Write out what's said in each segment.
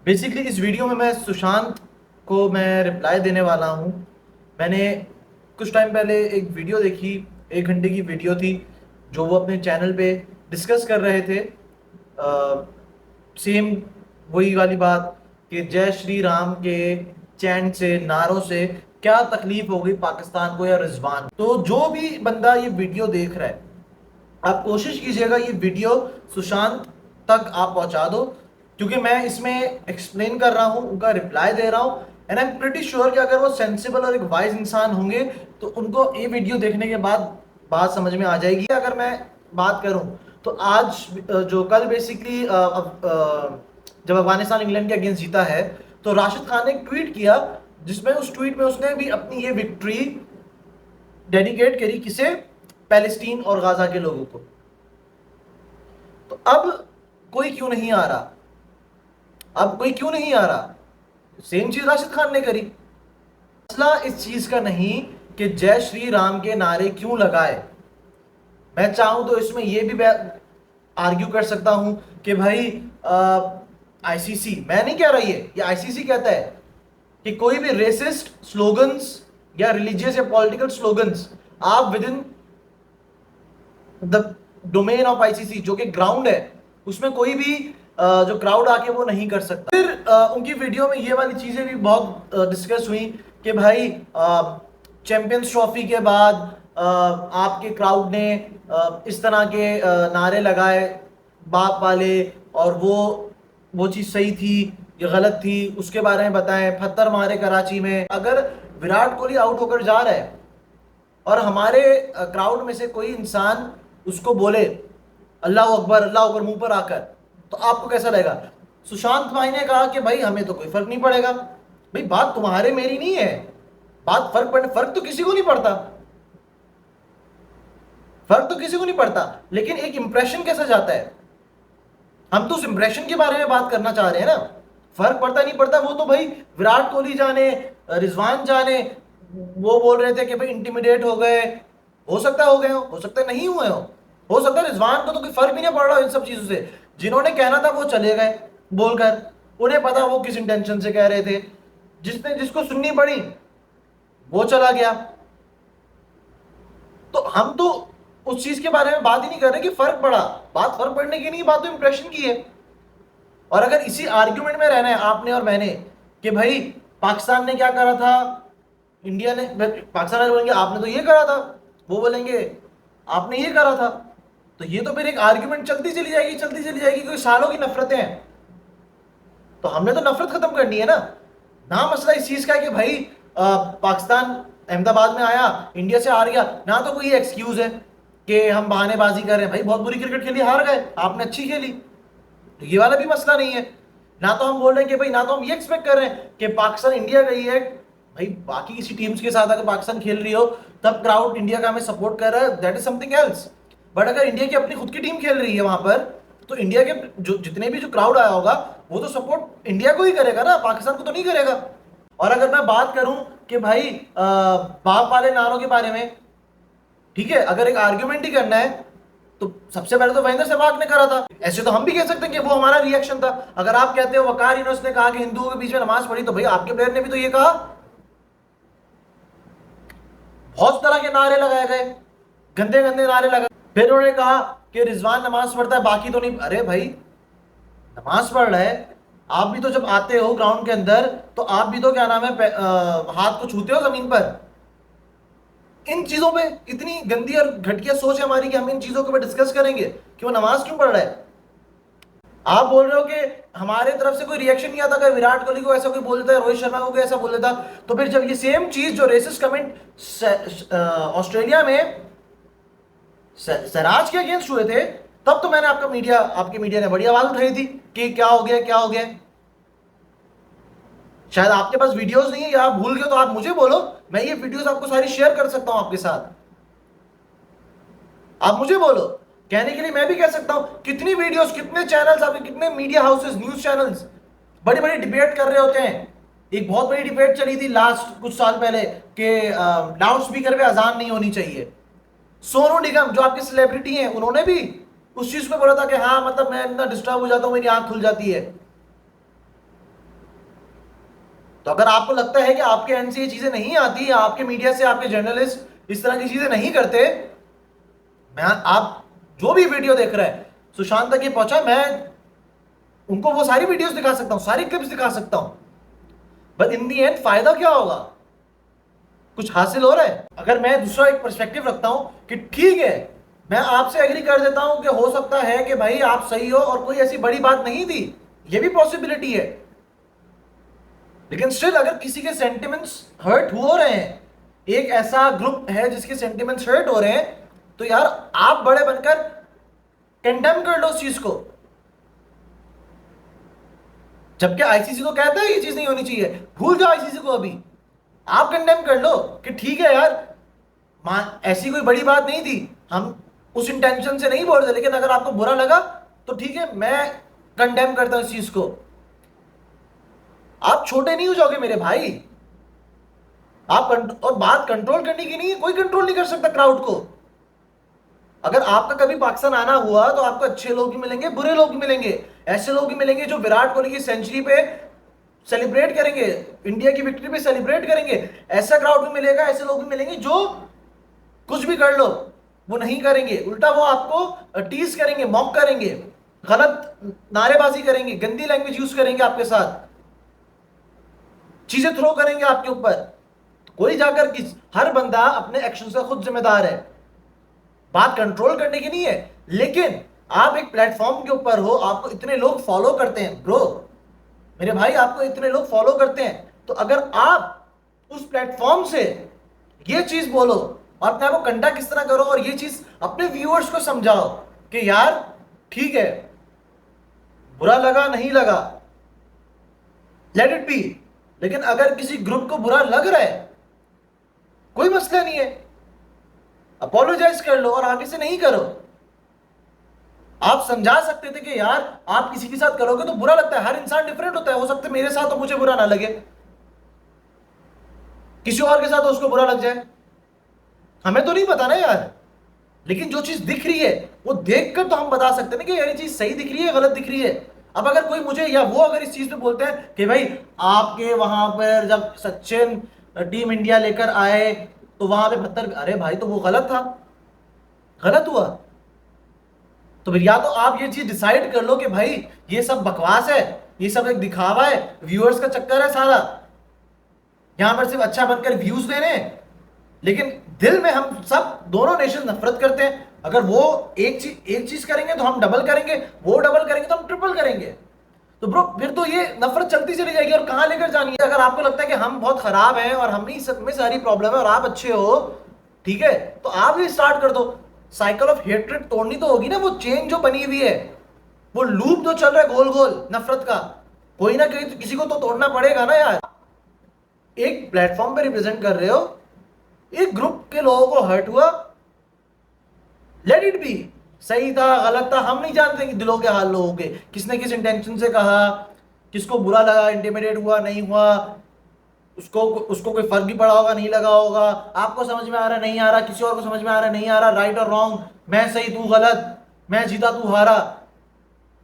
Basically इस video में मैं सुशांत को मैं रिप्लाई देने वाला हूँ। मैंने कुछ टाइम पहले एक वीडियो देखी, 1 घंटे की वीडियो थी जो वो अपने चैनल पे डिस्कस कर रहे थे। सेम वही वाली बात कि जय श्री राम के चैंट से, नारों से क्या तकलीफ हो गई पाकिस्तान को या रिजवान। तो जो भी बंदा ये वीडियो देख रहा है, आप कोशिश कीजिएगा ये वीडियो सुशांत तक आप पहुंचा दो, क्योंकि मैं इसमें एक्सप्लेन कर रहा हूं, उनका रिप्लाई दे रहा हूं। And I am pretty sure कि अगर वो सेंसिबल और एक वाइज इंसान होंगे तो उनको ये वीडियो देखने के बाद बात समझ में आ जाएगी। अगर मैं बात करूं तो आज जो कल बेसिकली जब अफगानिस्तान इंग्लैंड के अगेंस्ट जीता है, तो राशिद खान ने एक ट्वीट किया जिसमें उस ट्वीट में उसने भी अपनी ये विक्ट्री डेडिकेट करी किसे? पैलेस्टीन और गाजा के लोगों को। तो अब कोई क्यों नहीं आ रहा? अब कोई क्यों नहीं आ रहा? सेम चीज राशिद खान ने करी। मसला इस चीज का नहीं कि जय श्री राम के नारे क्यों लगाए। मैं चाहूं तो इसमें यह भी आर्ग्यू कर सकता हूं कि भाई आईसीसी, मैं नहीं कह रहा, ये आईसीसी कहता है कि कोई भी रेसिस्ट स्लोगन्स या रिलीजियस या पॉलिटिकल स्लोगन्स आप with in the domain of ICC, जो कि ग्राउंड है, उसमें कोई भी जो क्राउड आके वो नहीं कर सकता। फिर उनकी वीडियो में ये वाली चीजें भी बहुत डिस्कस हुई कि भाई चैंपियंस ट्रॉफी के बाद आपके क्राउड ने इस तरह के नारे लगाए बाप वाले, और वो चीज सही थी या गलत थी, उसके बारे में बताएं। पत्थर मारे कराची में। अगर विराट कोहली आउट होकर जा रहा है और हमारे क्राउड में से कोई इंसान उसको बोले अल्लाह अकबर मुंह पर आकर, तो आपको कैसा लगेगा? सुशांत भाई ने कहा कि भाई हमें तो कोई फर्क नहीं पड़ेगा। भाई बात तुम्हारे मेरी नहीं है, बात फर्क तो किसी को नहीं पड़ता, फर्क तो किसी को नहीं पड़ता, लेकिन एक इंप्रेशन कैसा जाता है? हम तो उस इंप्रेशन के बारे में बात करना चाह रहे हैं ना। फर्क पड़ता नहीं पड़ता वो तो भाई विराट कोहली जाने, रिजवान जाने। वो बोल रहे थे कि भाई इंटिमिडेट हो गए, हो सकता है हो गए हो सकता है नहीं हुए हो सकता है रिजवान को तो कोई फर्क भी नहीं पड़ रहा इन सब चीजों से। जिन्होंने कहना था वो चले गए बोलकर, उन्हें पता वो किस इंटेंशन से कह रहे थे। जिसको सुननी पड़ी वो चला गया। तो हम तो उस चीज के बारे में बात ही नहीं कर रहे कि फर्क पड़ा। बात फर्क पड़ने की नहीं, बात तो इंप्रेशन की है। और अगर इसी आर्ग्यूमेंट में रहना है आपने और मैंने कि भाई पाकिस्तान ने क्या करा था, इंडिया ने, पाकिस्तान वाले बोलेंगे आपने तो ये करा था, वो बोलेंगे आपने ये करा था, तो ये तो फिर एक आर्ग्यूमेंट चलती चली जाएगी क्योंकि सालों की नफरतें हैं। तो हमने तो नफरत खत्म करनी है ना। ना मसला इस चीज का है कि भाई पाकिस्तान अहमदाबाद में आया, इंडिया से हार गया, ना तो कोई एक्सक्यूज है कि हम बहानेबाजी कर रहे हैं। भाई बहुत बुरी क्रिकेट खेली, हार गए, आपने अच्छी खेली, तो ये वाला भी मसला नहीं है। ना तो हम बोल रहे हैं कि भाई, ना तो हम ये एक्सपेक्ट कर रहे हैं कि पाकिस्तान इंडिया गई है, भाई बाकी किसी टीम्स के साथ अगर पाकिस्तान खेल रही हो तब क्राउड इंडिया का हमें सपोर्ट कर रहा है, that is something else. But अगर इंडिया की अपनी खुद की टीम खेल रही है वहां पर, तो इंडिया के जो जितने भी जो क्राउड आया होगा वो तो सपोर्ट इंडिया को ही करेगा ना, पाकिस्तान को तो नहीं करेगा। और अगर मैं बात करूं कि भाई बाप वाले नारों के बारे में, ठीक है, अगर एक आर्ग्यूमेंट ही करना है तो सबसे पहले तो महेंद्र सहवाग ने करा था। ऐसे तो हम भी कह सकते हैं कि वो हमारा रिएक्शन था। अगर आप कहते हो वकार यूनुस ने कहा कि हिंदुओं के बीच में नमाज पढ़ी, तो भाई आपके प्लेयर ने भी तो ये कहा। बहुत तरह के नारे लगाए गए, गंदे गंदे नारे लगाए। फिर उन्होंने कहा कि रिजवान नमाज पढ़ता है बाकी तो नहीं। अरे भाई नमाज पढ़ रहा है, आप भी तो जब आते हो ग्राउंड के अंदर तो आप भी तो क्या नाम है हाथ को छूते हो जमीन पर। इन चीजों पे इतनी गंदी और घटिया सोच है हमारी कि हम इन चीजों के ऊपर डिस्कस करेंगे कि वो नमाज क्यों पढ़ रहा है। आप बोल रहे हो कि हमारे तरफ से कोई रिएक्शन नहीं आता, अगर विराट कोहली को ऐसा कोई बोल देता है, रोहित शर्मा को कोई ऐसा बोल देता, तो फिर जब ये सेम चीज जो रेसिस्ट कमेंट ऑस्ट्रेलिया में सराज के अगेंस्ट हुए थे, तब तो मैंने आपके मीडिया ने बड़ी आवाज उठाई थी कि क्या हो गया क्या हो गया। शायद आपके पास वीडियोस नहीं है या आप भूल गए, तो आप मुझे बोलो, मैं ये वीडियोस आपको सारी शेयर कर सकता हूं आपके साथ। आप मुझे बोलो, कहने के लिए मैं भी कह सकता हूं। कितनी वीडियोस, कितने चैनल्स आपके, कितने मीडिया हाउसेस, न्यूज चैनल्स बड़ी बड़ी डिबेट कर रहे होते हैं। एक बहुत बड़ी डिबेट चली थी लास्ट कुछ साल पहले कि लाउड स्पीकर पे अजान नहीं होनी चाहिए। सोनू निगम जो आपके सेलिब्रिटी हैं, उन्होंने भी उस चीज पे बोला था कि हाँ मतलब मैं इतना डिस्टर्ब हो जाता हूं, मेरी आंख खुल जाती है। तो अगर आपको लगता है कि आपके एंड से ये चीजें नहीं आती, आपके मीडिया से आपके जर्नलिस्ट इस तरह की चीजें नहीं करते, मैं आप जो भी वीडियो देख रहे हैं सुशांत तक ये पहुंचा, मैं उनको वो सारी वीडियोस दिखा सकता हूं, सारी क्लिप्स दिखा सकता हूं, बट इन दी एंड फायदा क्या होगा? कुछ हासिल हो रहा है? अगर मैं दूसरा एक पर्सपेक्टिव रखता हूं कि ठीक है, मैं आपसे एग्री कर देता हूं कि हो सकता है कि भाई आप सही हो और कोई ऐसी बड़ी बात नहीं थी, ये भी पॉसिबिलिटी है, लेकिन स्टिल अगर किसी के सेंटिमेंट्स हर्ट हो रहे हैं, एक ऐसा ग्रुप है जिसके सेंटिमेंट्स हर्ट हो रहे हैं, तो यार आप बड़े बनकर कंडेम कर लो उस चीज को। जबकि आईसीसी तो कहता है ये चीज नहीं होनी चाहिए, भूल जाओ आईसीसी को, अभी आप कंडेम कर लो कि ठीक है यार, ऐसी कोई बड़ी बात नहीं थी, हम उस इंटेंशन से नहीं बोल रहे, लेकिन अगर आपको बुरा लगा तो ठीक है, मैं कंडेम करता हूं इस चीज को। आप छोटे नहीं हो जाओगे मेरे भाई। और बात कंट्रोल करने की नहीं है, कोई कंट्रोल नहीं कर सकता क्राउड को। अगर आपका कभी पाकिस्तान आना हुआ तो आपको अच्छे लोग भी मिलेंगे, बुरे लोग भी मिलेंगे। ऐसे लोग भी मिलेंगे जो विराट कोहली की सेंचुरी पे सेलिब्रेट करेंगे, इंडिया की विक्ट्री पे सेलिब्रेट करेंगे, ऐसा क्राउड भी मिलेगा। ऐसे लोग भी मिलेंगे जो कुछ भी कर लो वो नहीं करेंगे, उल्टा वो आपको टीज करेंगे, मॉक करेंगे, गलत नारेबाजी करेंगे, गंदी लैंग्वेज यूज करेंगे आपके साथ, चीजें थ्रो करेंगे आपके ऊपर। कोई जाकर हर बंदा अपने एक्शन से खुद जिम्मेदार है, बात कंट्रोल करने की नहीं है। लेकिन आप एक प्लेटफॉर्म के ऊपर हो, आपको इतने लोग फॉलो करते हैं ब्रो, मेरे भाई आपको इतने लोग फॉलो करते हैं, तो अगर आप उस प्लेटफॉर्म से ये चीज बोलो और अपने आप को कंडक्ट किस तरह करो और ये चीज अपने व्यूअर्स को समझाओ कि यार ठीक है, बुरा लगा नहीं लगा, लेट इट बी। लेकिन अगर किसी ग्रुप को बुरा लग रहा है, कोई मसला नहीं है, अपोलोजाइज कर लो और आगे से नहीं करो। आप समझा सकते थे कि यार आप किसी के साथ करोगे तो बुरा लगता है, हर इंसान डिफरेंट होता है, हो सकता है मेरे साथ तो मुझे बुरा ना लगे, किसी और के साथ तो उसको बुरा लग जाए, हमें तो नहीं पता ना यार। लेकिन जो चीज दिख रही है वो देखकर तो हम बता सकते हैं कि यार ये चीज सही दिख रही है, गलत दिख रही है। अब अगर कोई मुझे या वो अगर इस चीज पे बोलते हैं कि भाई आपके वहां पर जब सचिन टीम इंडिया लेकर आए तो वहां पे 72, अरे भाई तो वो गलत था, गलत हुआ, तो फिर या तो आप ये चीज डिसाइड कर लो कि भाई ये सब बकवास है, ये सब एक दिखावा है, व्यूअर्स का चक्कर है सारा, यहां पर सिर्फ अच्छा बनकर व्यूज देने हैं, लेकिन दिल में हम सब दोनों नेशन नफरत करते हैं। अगर वो एक चीज करेंगे तो हम डबल करेंगे, वो डबल करेंगे तो हम ट्रिपल करेंगे, तो ब्रो फिर तो ये नफरत चलती चली जाएगी और कहां लेकर जानी है। अगर आपको लगता है कि हम बहुत खराब हैं और हम ही सब में सारी प्रॉब्लम है और आप अच्छे हो, ठीक है, तो आप भी स्टार्ट कर दो। साइकिल ऑफ हेट्रेड तोड़नी तो होगी ना, वो चेन जो बनी हुई है, वो लूप जो चल रहा है गोल गोल नफरत का, कोई ना कहीं तो किसी को तो तोड़ना पड़ेगा ना यार। एक प्लेटफॉर्म पे रिप्रेजेंट कर रहे हो, एक ग्रुप के लोगों को हर्ट हुआ, लेट इट बी, सही था गलत था हम नहीं जानते कि दिलों के हाल लोगों के, किसने किस इंटेंशन से कहा, किसको बुरा लगा, इंटिमिडेट हुआ नहीं हुआ, उसको उसको कोई फर्क भी पड़ा होगा नहीं लगा होगा, आपको समझ में आ रहा नहीं आ रहा, किसी और को समझ में आ रहा नहीं आ रहा, राइट और रॉन्ग, मैं सही तू गलत, मैं जीता तू हारा,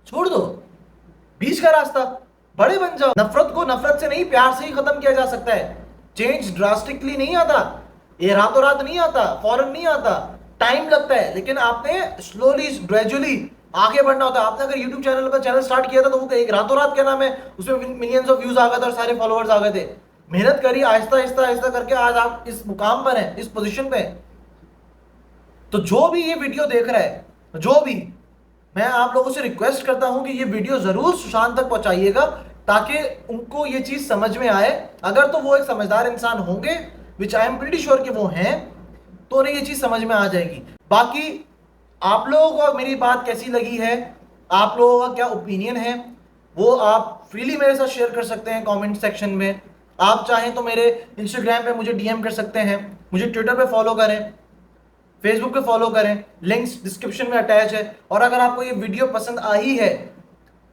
छोड़ दो बीच का रास्ता, बड़े बन जाओ। नफरत को नफरत से नहीं प्यार से ही खत्म किया जा सकता है। चेंज ड्रास्टिकली नहीं आता, ये रातों रात नहीं आता, फौरन नहीं आता, टाइम लगता है, लेकिन आपने स्लोली ग्रेजुअली आगे बढ़ना होता है। आपने अगर यूट्यूब चैनल पर चैनल स्टार्ट किया था तो वो एक रातों रात क्या नाम है, उसमें मिलियंस ऑफ व्यूज आ गए थे और सारे फॉलोअर्स आ गए थे, मेहनत करी आहिस्ता आहिस्ता आहिस्ता करके आज आप इस मुकाम पर हैं, इस पोजीशन पे। तो जो भी ये वीडियो देख रहा है, जो भी, मैं आप लोगों से रिक्वेस्ट करता हूं कि ये वीडियो जरूर सुशांत तक पहुंचाइएगा ताकि उनको ये चीज समझ में आए। अगर तो वो एक समझदार इंसान होंगे, विच आई एम प्रीटी श्योर कि वो हैं, तो उन्हें ये चीज समझ में आ जाएगी। बाकी आप लोगों को मेरी बात कैसी लगी है, आप लोगों का क्या ओपिनियन है, वो आप फ्रीली मेरे साथ शेयर कर सकते हैं कमेंट सेक्शन में। आप चाहें तो मेरे इंस्टाग्राम पे मुझे डीएम कर सकते हैं, मुझे ट्विटर पे फॉलो करें, फेसबुक पे फॉलो करें, लिंक्स डिस्क्रिप्शन में अटैच है। और अगर आपको ये वीडियो पसंद आई है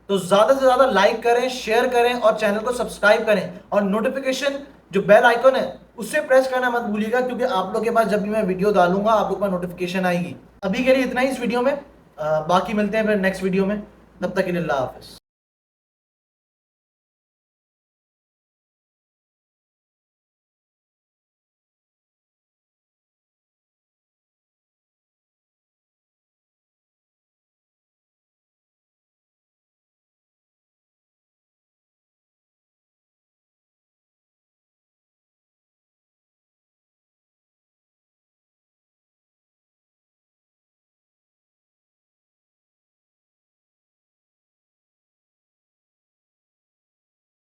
तो ज्यादा से ज्यादा लाइक करें, शेयर करें और चैनल को सब्सक्राइब करें, और नोटिफिकेशन जो बेल आइकन है उससे प्रेस करना मत भूलिएगा, क्योंकि आप लोग के पास जब भी मैं वीडियो डालूंगा आप लोग का नोटिफिकेशन आएगी। अभी के लिए इतना ही इस वीडियो में, बाकी मिलते हैं फिर नेक्स्ट वीडियो में, तब तक के लिए अल्लाह हाफिज।